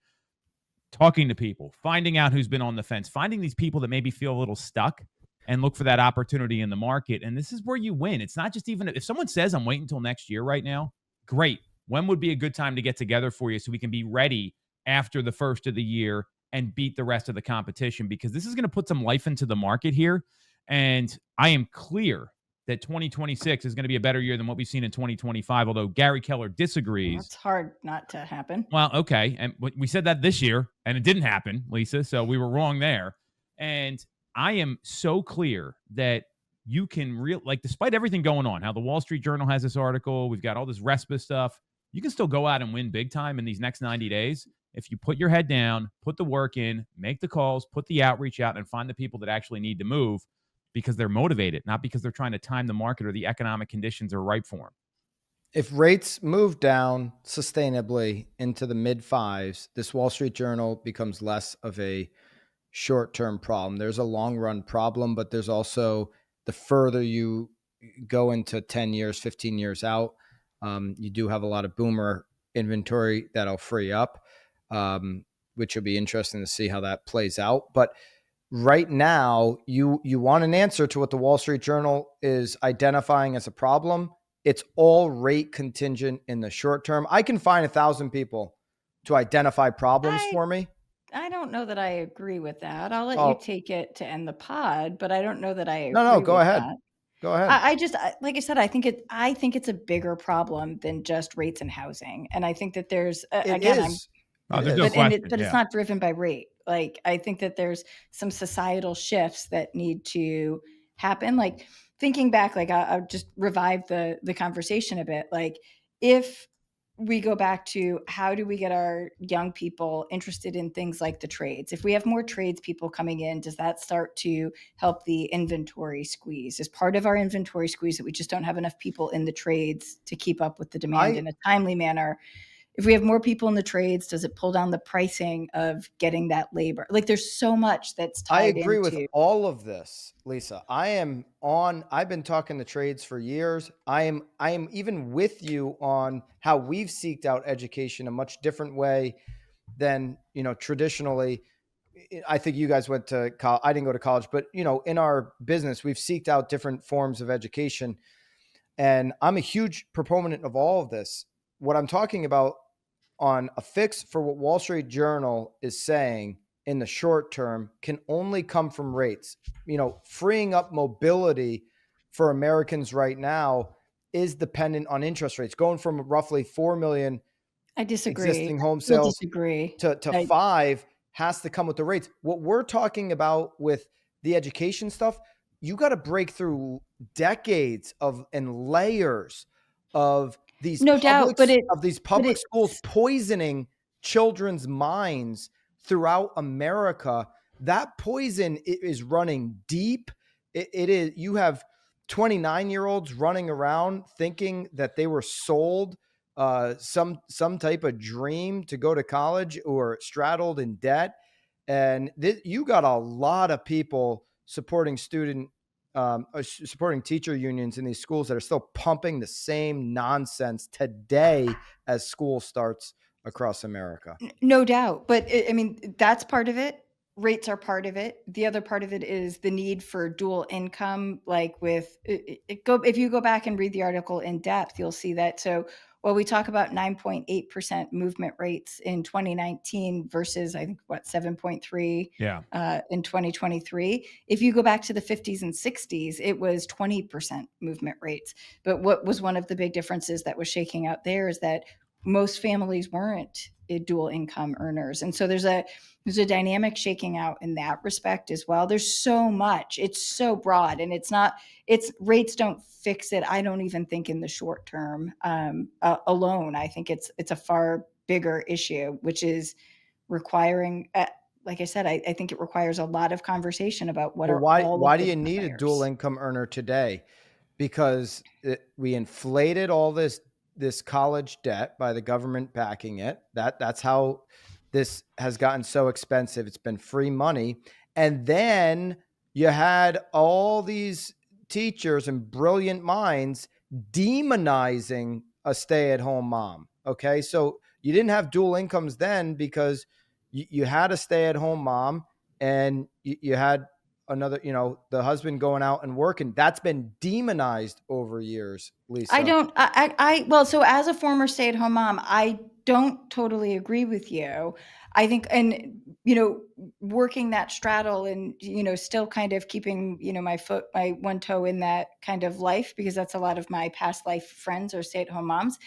Talking to people, finding out who's been on the fence, finding these people that maybe feel a little stuck and look for that opportunity in the market. And this is where you win. It's not just even if someone says I'm waiting until next year right now, great. When would be a good time to get together for you so we can be ready after the first of the year and beat the rest of the competition? Because this is going to put some life into the market here. And I am clear that 2026 is going to be a better year than what we've seen in 2025, although Gary Keller disagrees. It's hard not to happen. Well, okay. And we said that this year, and it didn't happen, Lisa, so we were wrong there. And I am so clear that you can despite everything going on, how the Wall Street Journal has this article, we've got all this RESPA stuff, you can still go out and win big time in these next 90 days if you put your head down, put the work in, make the calls, put the outreach out, and find the people that actually need to move, because they're motivated, not because they're trying to time the market or the economic conditions are ripe for them. If rates move down sustainably into the mid fives, this Wall Street Journal becomes less of a short-term problem. There's a long-run problem, but there's also the further you go into 10 years, 15 years out, you do have a lot of boomer inventory that'll free up, which will be interesting to see how that plays out. But right now, you want an answer to what the Wall Street Journal is identifying as a problem. It's all rate contingent in the short term. I can find 1,000 people to identify problems for me. I don't know that I agree with that. I'll let you take it to end the pod, but I don't know that I agree. No, go with ahead. That. Go ahead. I just, like I said, I think it's a bigger problem than just rates and housing. And I think that there's, there's no question. But it's not driven by rate. Like, I think that there's some societal shifts that need to happen. Like, thinking back, like I'll just revive the conversation a bit. Like, if we go back to how do we get our young people interested in things like the trades? If we have more trades people coming in, does that start to help the inventory squeeze? Is part of our inventory squeeze that we just don't have enough people in the trades to keep up with the demand in a timely manner? If we have more people in the trades, does it pull down the pricing of getting that labor? Like, there's so much that's tied into. I agree with all of this, Lisa. I've been talking to trades for years. I am even with you on how we've seeked out education a much different way than, traditionally. I think you guys went to college. I didn't go to college, but in our business, we've seeked out different forms of education. And I'm a huge proponent of all of this. What I'm talking about on a fix for what Wall Street Journal is saying in the short term can only come from rates. Freeing up mobility for Americans right now is dependent on interest rates, going from roughly 4 million I disagree. existing home I sales disagree. to 5 has to come with the rates. What we're talking about with the education stuff, you got to break through decades of and layers of these No doubt, but these public schools poisoning children's minds throughout America. That poison is running deep. It is. You have 29-year-olds running around thinking that they were sold some type of dream to go to college or straddled in debt. And you got a lot of people supporting supporting teacher unions in these schools that are still pumping the same nonsense today as school starts across America. No doubt. But I mean, that's part of it. Rates are part of it. The other part of it is the need for dual income. Like if you go back and read the article in depth, you'll see that. So while we talk about 9.8% movement rates in 2019 versus I think 7.3 in 2023. If you go back to the 50s and 60s, it was 20% movement rates. But what was one of the big differences that was shaking out there is that most families weren't dual income earners. And so there's a dynamic shaking out in that respect as well. There's so much, it's so broad, and it's rates don't fix it. I don't even think in the short term alone. I think it's a far bigger issue, which is requiring, like I said, I think it requires a lot of conversation about why do you need a dual income earner today? Because we inflated all this college debt by the government backing it. That's how this has gotten so expensive. It's been free money. And then you had all these teachers and brilliant minds demonizing a stay-at-home mom. Okay. So you didn't have dual incomes then because you had a stay-at-home mom and you had another, the husband going out and working. That's been demonized over years, Lisa. Well, so as a former stay-at-home mom, I don't totally agree with you. I think, and, working that straddle and, still kind of keeping, my one toe in that kind of life, because that's a lot of my past life friends are stay-at-home moms.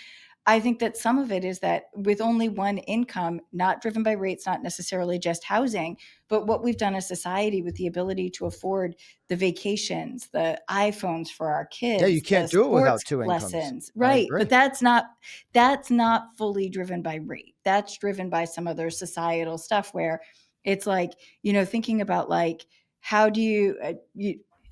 I think that some of it is that with only one income, not driven by rates, not necessarily just housing, but what we've done as society with the ability to afford the vacations, the iPhones for our kids. Yeah, you can't do it without two incomes. Lessons, right? But that's not fully driven by rate. That's driven by some other societal stuff where it's like, thinking about like, how do you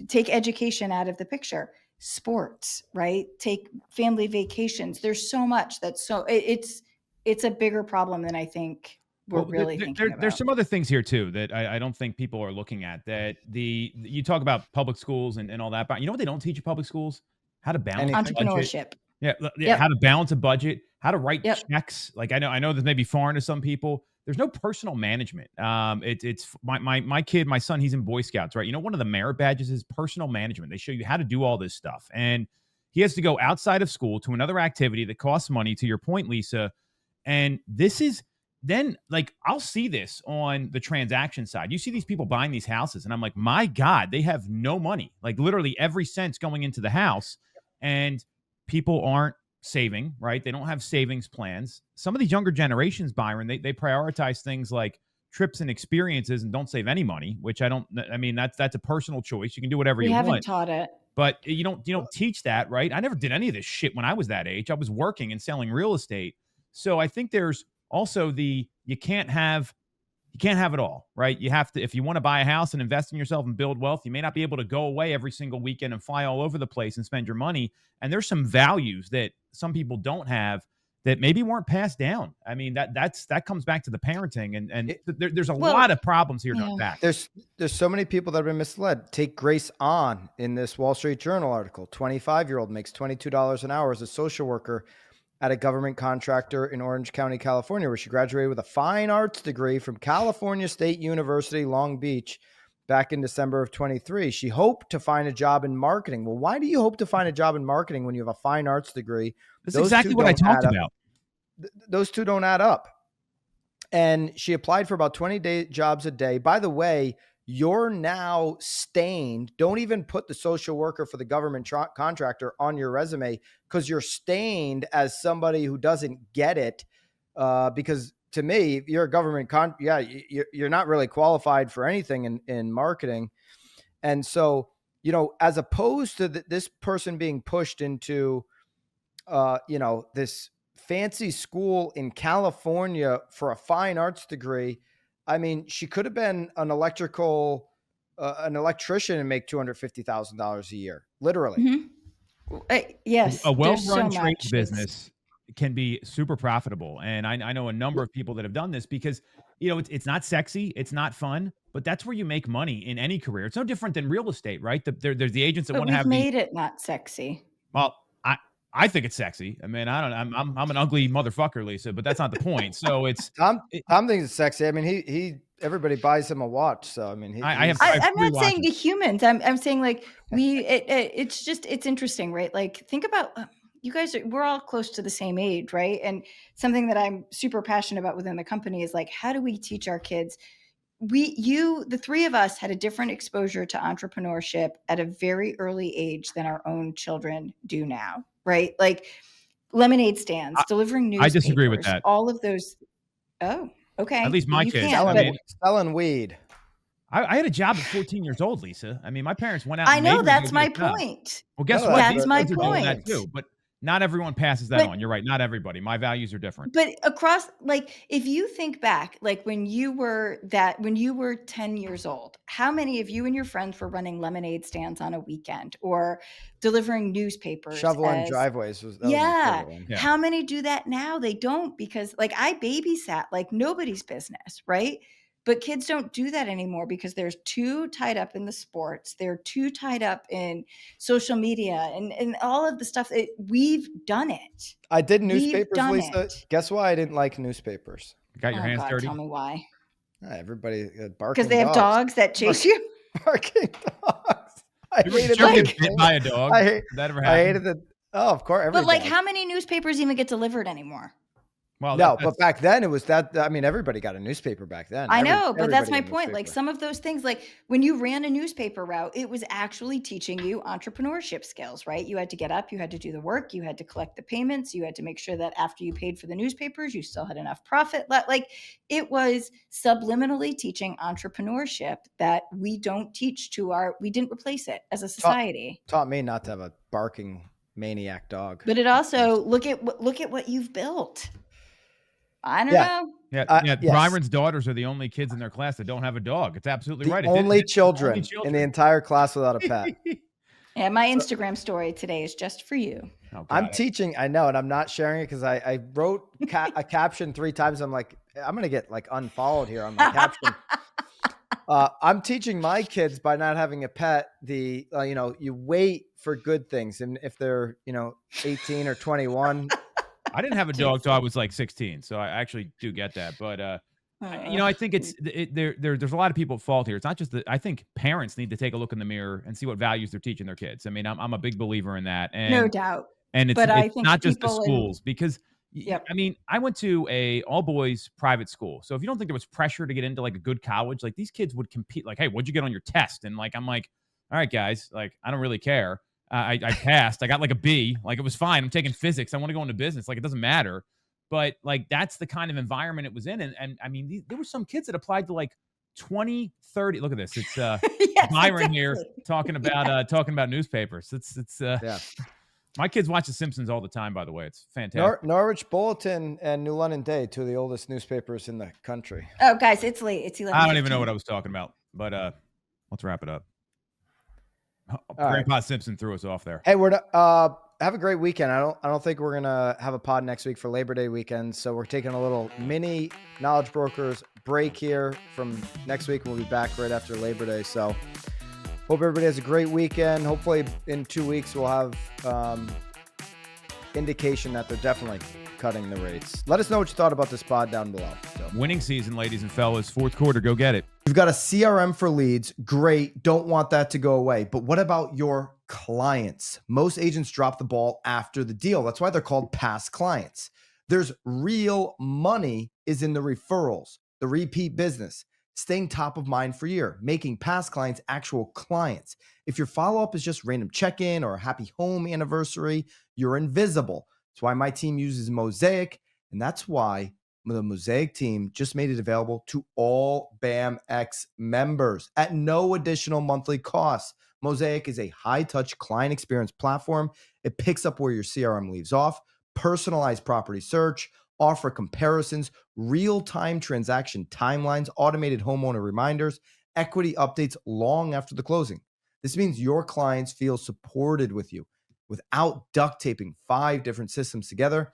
take education out of the picture? Sports, right? Take family vacations. There's so much it's a bigger problem than I think we're really thinking about. There's some other things here too that I don't think people are looking at. That you talk about public schools and all that, but you know what they don't teach in public schools? How to balance entrepreneurship. Yeah. How to balance a budget, how to write checks. Like I know this may be foreign to some people. There's no personal management. It's my kid, my son, he's in Boy Scouts, right? One of the merit badges is personal management. They show you how to do all this stuff. And he has to go outside of school to another activity that costs money, to your point, Lisa. And this is then like, I'll see this on the transaction side. You see these people buying these houses and I'm like, my God, they have no money, like literally every cent's going into the house, and people aren't saving, right? They don't have savings plans. Some of these younger generations, Byron, they prioritize things like trips and experiences and don't save any money, which that's a personal choice. You can do whatever you want. We haven't taught it. But you don't teach that, right? I never did any of this shit when I was that age. I was working and selling real estate. So I think there's also you can't have it all, right? You have to, if you want to buy a house and invest in yourself and build wealth, you may not be able to go away every single weekend and fly all over the place and spend your money. And there's some values that some people don't have that maybe weren't passed down. I mean, that comes back to the parenting, and there's a lot of problems here to unpack. There's so many people that have been misled. Take Grace on in this Wall Street Journal article. 25-year-old makes $22 an hour as a social worker at a government contractor in Orange County, California, where she graduated with a fine arts degree from California State University, Long Beach, back in December of 23. She hoped to find a job in marketing. Well, why do you hope to find a job in marketing when you have a fine arts degree? That's exactly what I talked about. Those two don't add up. And she applied for about 20 jobs a day. By the way, you're now stained. Don't even put the social worker for the government contractor on your resume, because you're stained as somebody who doesn't get it. Because to me, you're a government you're not really qualified for anything in marketing. And so, as opposed to this person being pushed into, this fancy school in California for a fine arts degree, I mean, she could have been an electrician and make $250,000 a year, literally. Mm-hmm. Yes. A well-run trades business can be super profitable. And I know a number of people that have done this because, it's not sexy. It's not fun, but that's where you make money in any career. It's no different than real estate, right? There's the agents that want to have made it not sexy. Well, I think it's sexy. I mean, I don't know. I'm an ugly motherfucker, Lisa, but that's not the point. So it's Tom thinks it's sexy. I mean, everybody buys him a watch. So I mean, I'm not saying to humans. I'm saying like it's interesting, right? Like think about you guys. We're all close to the same age, right? And something that I'm super passionate about within the company is like, how do we teach our kids? The three of us had a different exposure to entrepreneurship at a very early age than our own children do now, right? Like lemonade stands, delivering newspapers. I disagree with that. All of those. Oh, okay. At least my kids. Selling weed. I had a job at 14 years old, Lisa. I mean, my parents went out. I know, that's my point. Well, guess what? That's my point. That too, but not everyone passes that on. You're right. Not everybody. My values are different. But across, like, if you think back, like when you were 10 years old, how many of you and your friends were running lemonade stands on a weekend or delivering newspapers? Shoveling driveways. Yeah. How many do that now? They don't, because like I babysat like nobody's business, right? But kids don't do that anymore because they're too tied up in the sports. They're too tied up in social media and all of the stuff. We've done it. I did newspapers, Lisa. Guess why I didn't like newspapers? You got your hands dirty? Tell me why. Everybody barking. Because they have dogs that chase you? Barking dogs. I hated get bit by a dog. That ever happened? I hated the. Oh, of course. But like, how many newspapers even get delivered anymore? Well, no, but back then it was that. I mean, everybody got a newspaper back then. I know, but that's my point. Like some of those things, like when you ran a newspaper route, it was actually teaching you entrepreneurship skills, right? You had to get up, you had to do the work, you had to collect the payments, you had to make sure that after you paid for the newspapers, you still had enough profit. Like it was subliminally teaching entrepreneurship that we don't teach we didn't replace it as a society. Taught me not to have a barking maniac dog. But it also look at what you've built. I don't know. Yeah, yes. Byron's daughters are the only kids in their class that don't have a dog. It's absolutely right. Only children in the entire class without a pet. Yeah, my Instagram story today is just for you. Oh, I'm teaching, I know, and I'm not sharing it because I wrote a caption 3 times. I'm like, I'm going to get like unfollowed here on my caption. I'm teaching my kids by not having a pet. You wait for good things. And if they're, 18 or 21, I didn't have a dog till I was like 16, so I actually do get that. But I think there's a lot of people at fault here. It's not just that. I think parents need to take a look in the mirror and see what values they're teaching their kids. I mean, I'm a big believer in that. And, no doubt. And it's not just the schools because. Yep. I mean, I went to a all boys private school. So if you don't think there was pressure to get into like a good college, like these kids would compete. Like, hey, what'd you get on your test? And like, I'm like, all right, guys, like I don't really care. I passed. I got like a B. Like it was fine. I'm taking physics. I want to go into business. Like it doesn't matter. But like that's the kind of environment it was in. And I mean, there were some kids that applied to like 20, 30. Look at this. It's yes, Byron exactly. Here talking about newspapers. It's my kids watch The Simpsons all the time. By the way, it's fantastic. Norwich Bulletin and New London Day, 2 of the oldest newspapers in the country. Oh, guys, it's late. It's 11. I don't even know what I was talking about. But let's wrap it up. Grandpa Simpson threw us off there. Hey, we're have a great weekend. I don't think we're gonna have a pod next week for Labor Day weekend, so we're taking a little mini Knowledge Brokers break here from next week. We'll be back right after Labor Day. So hope everybody has a great weekend. Hopefully in 2 weeks we'll have indication that they're definitely cutting the rates. Let us know what you thought about this pod down below. So. Winning season, ladies and fellas. Fourth quarter, go get it. You've got a CRM for leads. Great. Don't want that to go away. But what about your clients? Most agents drop the ball after the deal. That's why they're called past clients. There's real money is in the referrals, the repeat business, staying top of mind for a year, making past clients actual clients. If your follow-up is just random check-in or a happy home anniversary, you're invisible. That's why my team uses Mosaic, and that's why the Mosaic team just made it available to all BAMX members at no additional monthly cost. Mosaic is a high-touch client experience platform. It picks up where your CRM leaves off, personalized property search, offer comparisons, real-time transaction timelines, automated homeowner reminders, equity updates long after the closing. This means your clients feel supported with you without duct taping 5 different systems together.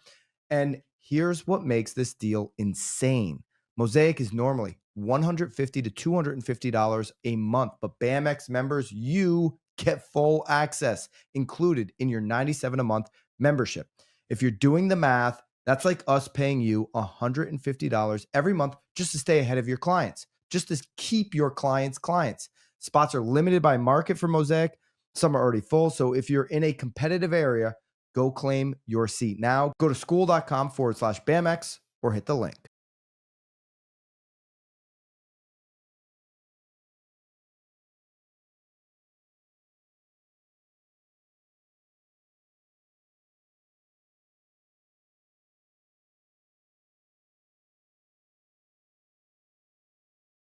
And here's what makes this deal insane. Mosaic is normally $150 to $250 a month, but BAMX members, you get full access included in your $97 a month membership. If you're doing the math, that's like us paying you $150 every month just to stay ahead of your clients, just to keep your clients clients. Spots are limited by market for Mosaic. Some are already full. So if you're in a competitive area, go claim your seat now. Go to school.com/BAMX or hit the link.